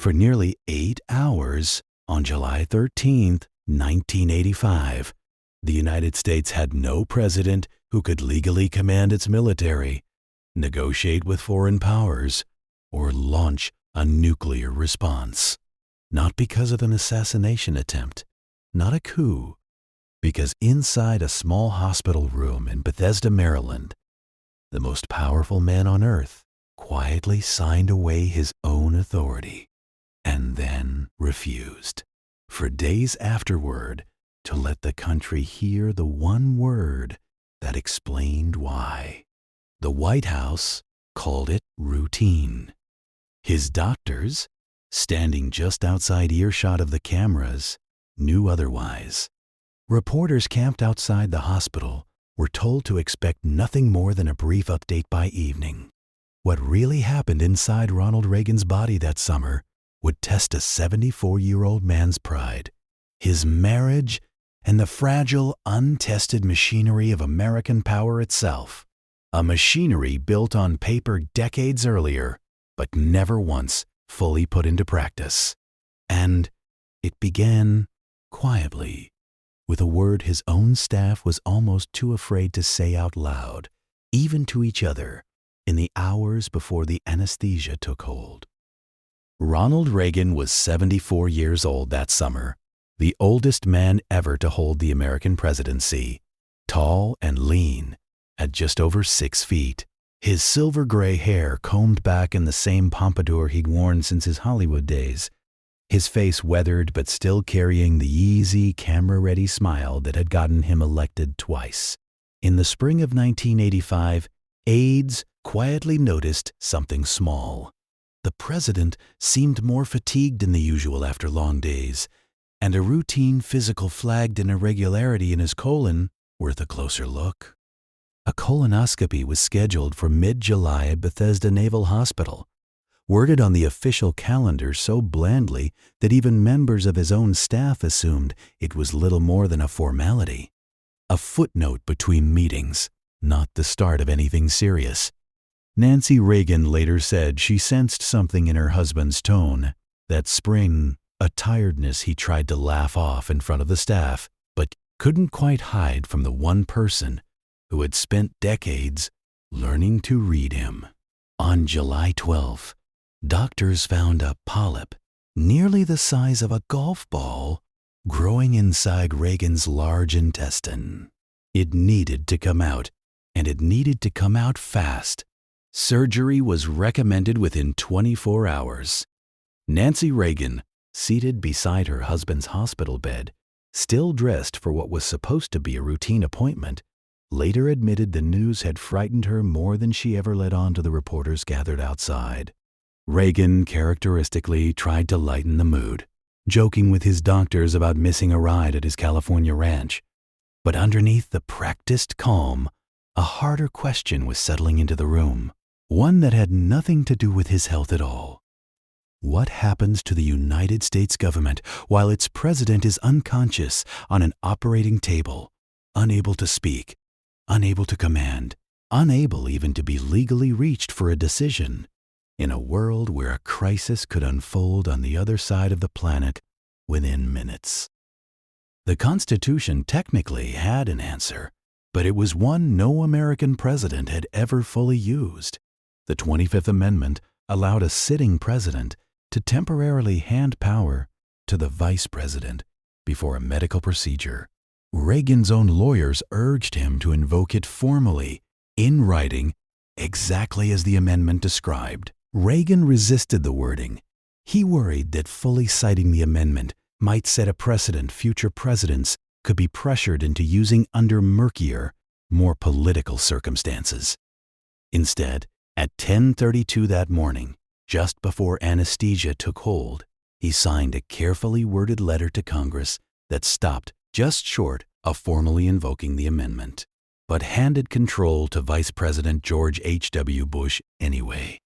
For nearly 8 hours on July 13th, 1985, the United States had no president who could legally command its military, negotiate with foreign powers, or launch a nuclear response. Not because of an assassination attempt, not a coup, because inside a small hospital room in Bethesda, Maryland, the most powerful man on earth quietly signed away his own authority and then refused, for days afterward, to let the country hear the one word that explained why. The White House called it routine. His doctors, standing just outside earshot of the cameras, knew otherwise. Reporters camped outside the hospital were told to expect nothing more than a brief update by evening. What really happened inside Ronald Reagan's body that summer would test a 74-year-old man's pride, his marriage, and the fragile, untested machinery of American power itself. A machinery built on paper decades earlier, but never once fully put into practice. And it began quietly, with a word his own staff was almost too afraid to say out loud, even to each other, in the hours before the anesthesia took hold. Ronald Reagan was 74 years old that summer, the oldest man ever to hold the American presidency, tall and lean, at just over 6 feet, his silver-gray hair combed back in the same pompadour he'd worn since his Hollywood days, his face weathered but still carrying the easy, camera-ready smile that had gotten him elected twice. In the spring of 1985, aides quietly noticed something small. The president seemed more fatigued than the usual after long days, and a routine physical flagged an irregularity in his colon worth a closer look. A colonoscopy was scheduled for mid-July at Bethesda Naval Hospital, worded on the official calendar so blandly that even members of his own staff assumed it was little more than a formality. A footnote between meetings, not the start of anything serious. Nancy Reagan later said she sensed something in her husband's tone that spring, a tiredness he tried to laugh off in front of the staff, but couldn't quite hide from the one person who had spent decades learning to read him. On July 12th, doctors found a polyp nearly the size of a golf ball growing inside Reagan's large intestine. It needed to come out, and it needed to come out fast. Surgery was recommended within 24 hours. Nancy Reagan, seated beside her husband's hospital bed, still dressed for what was supposed to be a routine appointment, later admitted the news had frightened her more than she ever let on to the reporters gathered outside. Reagan characteristically tried to lighten the mood, joking with his doctors about missing a ride at his California ranch. But underneath the practiced calm, a harder question was settling into the room, one that had nothing to do with his health at all. What happens to the United States government while its president is unconscious on an operating table, unable to speak, unable to command, unable even to be legally reached for a decision, in a world where a crisis could unfold on the other side of the planet within minutes? The Constitution technically had an answer, but it was one no American president had ever fully used. The 25th Amendment allowed a sitting president to temporarily hand power to the vice president before a medical procedure. Reagan's own lawyers urged him to invoke it formally, in writing, exactly as the amendment described. Reagan resisted the wording. He worried that fully citing the amendment might set a precedent future presidents could be pressured into using under murkier, more political circumstances. Instead, at 10:32 that morning, just before anesthesia took hold, he signed a carefully worded letter to Congress that stopped just short of formally invoking the amendment, but handed control to Vice President George H.W. Bush anyway.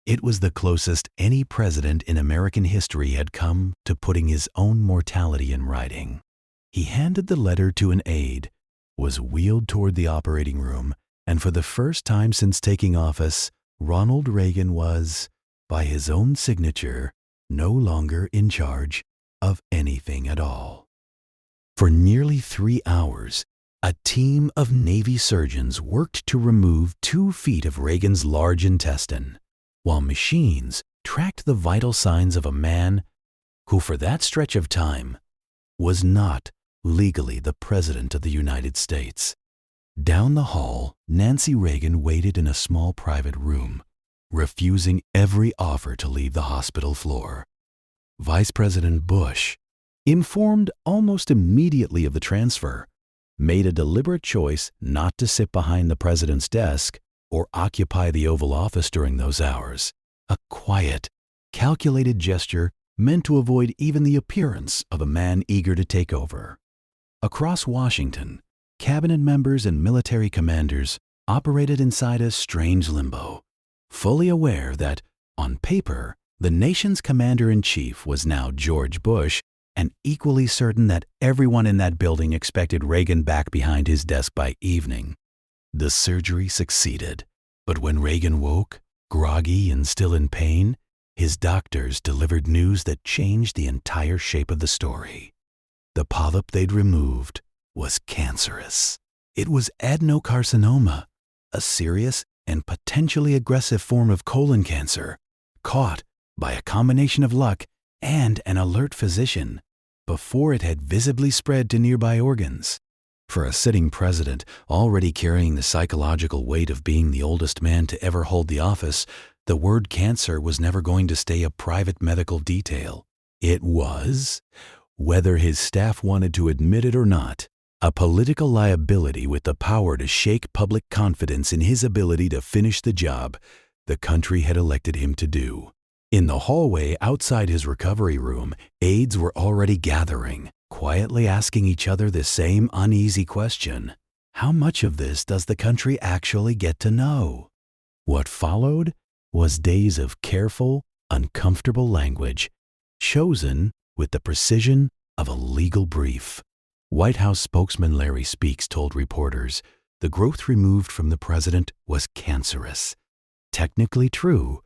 It was the closest any president in American history had come to putting his own mortality in writing. He handed the letter to an aide, was wheeled toward the operating room, and for the first time since taking office, Ronald Reagan was, by his own signature, no longer in charge of anything at all. For nearly 3 hours, a team of Navy surgeons worked to remove 2 feet of Reagan's large intestine, while machines tracked the vital signs of a man who, for that stretch of time, was not legally the President of the United States. Down the hall, Nancy Reagan waited in a small private room, refusing every offer to leave the hospital floor. Vice President Bush, informed almost immediately of the transfer, made a deliberate choice not to sit behind the president's desk or occupy the Oval Office during those hours, a quiet, calculated gesture meant to avoid even the appearance of a man eager to take over. Across Washington, cabinet members and military commanders operated inside a strange limbo, fully aware that, on paper, the nation's commander-in-chief was now George Bush, and equally certain that everyone in that building expected Reagan back behind his desk by evening. The surgery succeeded, but when Reagan woke, groggy and still in pain, his doctors delivered news that changed the entire shape of the story. The polyp they'd removed was cancerous. It was adenocarcinoma, a serious and potentially aggressive form of colon cancer, caught by a combination of luck and an alert physician before it had visibly spread to nearby organs. For a sitting president already carrying the psychological weight of being the oldest man to ever hold the office, the word cancer was never going to stay a private medical detail. It was, whether his staff wanted to admit it or not, a political liability with the power to shake public confidence in his ability to finish the job the country had elected him to do. In the hallway outside his recovery room, aides were already gathering, quietly asking each other the same uneasy question: how much of this does the country actually get to know? What followed was days of careful, uncomfortable language, chosen with the precision of a legal brief. White House spokesman Larry Speakes told reporters the growth removed from the president was cancerous, technically true,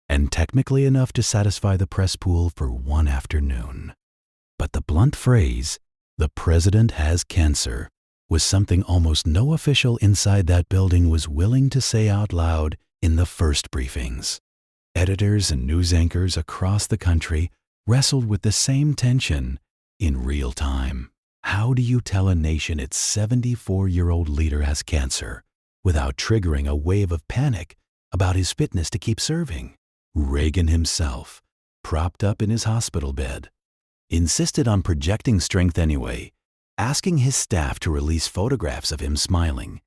and technically enough to satisfy the press pool for one afternoon. But the blunt phrase, "the president has cancer," was something almost no official inside that building was willing to say out loud in the first briefings. Editors and news anchors across the country wrestled with the same tension in real time. How do you tell a nation its 74-year-old leader has cancer without triggering a wave of panic about his fitness to keep serving? Reagan himself, propped up in his hospital bed, insisted on projecting strength anyway, asking his staff to release photographs of him smiling,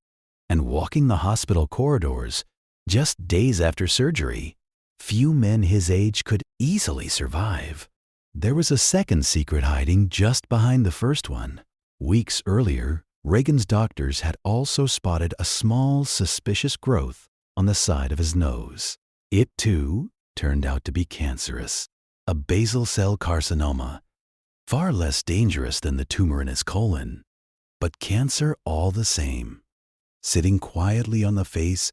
and walking the hospital corridors just days after surgery. Few men his age could easily survive. There was a second secret hiding just behind the first one. Weeks earlier, Reagan's doctors had also spotted a small, suspicious growth on the side of his nose. It, too, turned out to be cancerous, a basal cell carcinoma, far less dangerous than the tumor in his colon, but cancer all the same, sitting quietly on the face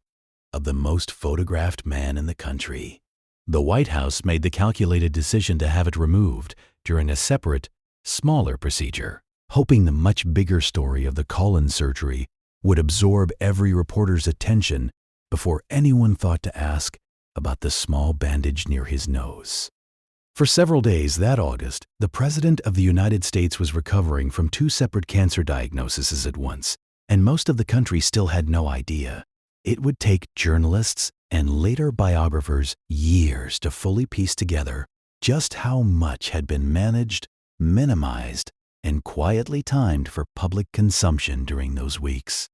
of the most photographed man in the country. The White House made the calculated decision to have it removed during a separate, smaller procedure, hoping the much bigger story of the colon surgery would absorb every reporter's attention before anyone thought to ask about the small bandage near his nose. For several days that August, the President of the United States was recovering from 2 separate cancer diagnoses at once, and most of the country still had no idea. It would take journalists and later biographers years to fully piece together just how much had been managed, minimized, and quietly timed for public consumption during those weeks.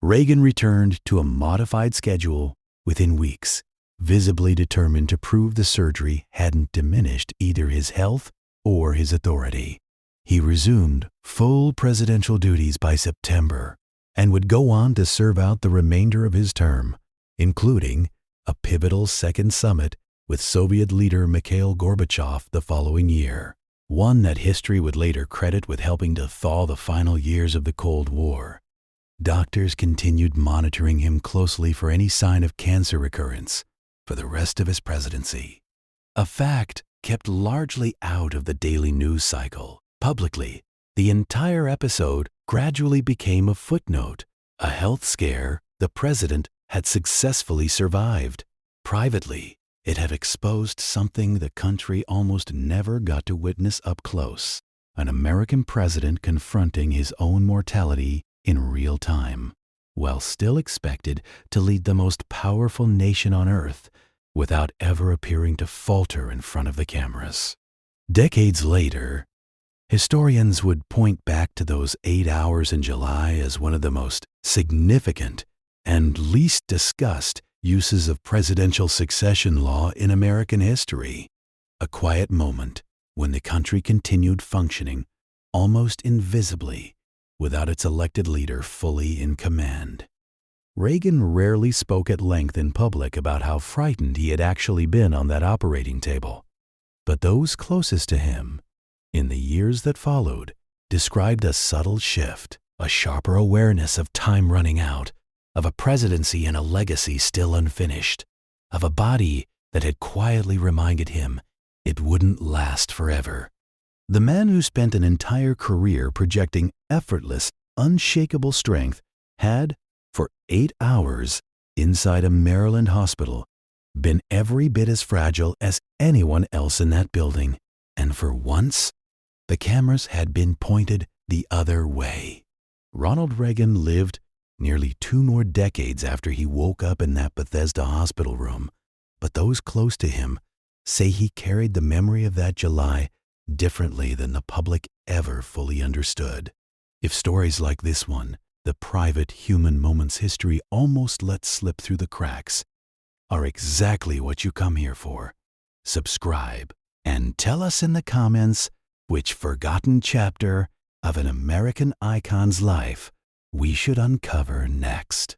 Reagan returned to a modified schedule within weeks, visibly determined to prove the surgery hadn't diminished either his health or his authority. He resumed full presidential duties by September and would go on to serve out the remainder of his term, including a pivotal second summit with Soviet leader Mikhail Gorbachev the following year, one that history would later credit with helping to thaw the final years of the Cold War. Doctors continued monitoring him closely for any sign of cancer recurrence for the rest of his presidency, a fact kept largely out of the daily news cycle. Publicly, the entire episode gradually became a footnote, a health scare the president had successfully survived. Privately, it had exposed something the country almost never got to witness up close: an American president confronting his own mortality in real time, while still expected to lead the most powerful nation on earth without ever appearing to falter in front of the cameras. Decades later, historians would point back to those 8 hours in July as one of the most significant and least discussed uses of presidential succession law in American history. A quiet moment when the country continued functioning almost invisibly without its elected leader fully in command. Reagan rarely spoke at length in public about how frightened he had actually been on that operating table, but those closest to him, in the years that followed, described a subtle shift, a sharper awareness of time running out, of a presidency and a legacy still unfinished, of a body that had quietly reminded him it wouldn't last forever. The man who spent an entire career projecting effortless, unshakable strength had, for 8 hours inside a Maryland hospital, been every bit as fragile as anyone else in that building, and for once, the cameras had been pointed the other way. Ronald Reagan lived nearly 2 more decades after he woke up in that Bethesda hospital room, but those close to him say he carried the memory of that July differently than the public ever fully understood. If stories like this one, the private human moments history almost let slip through the cracks, are exactly what you come here for, subscribe and tell us in the comments which forgotten chapter of an American icon's life we should uncover next.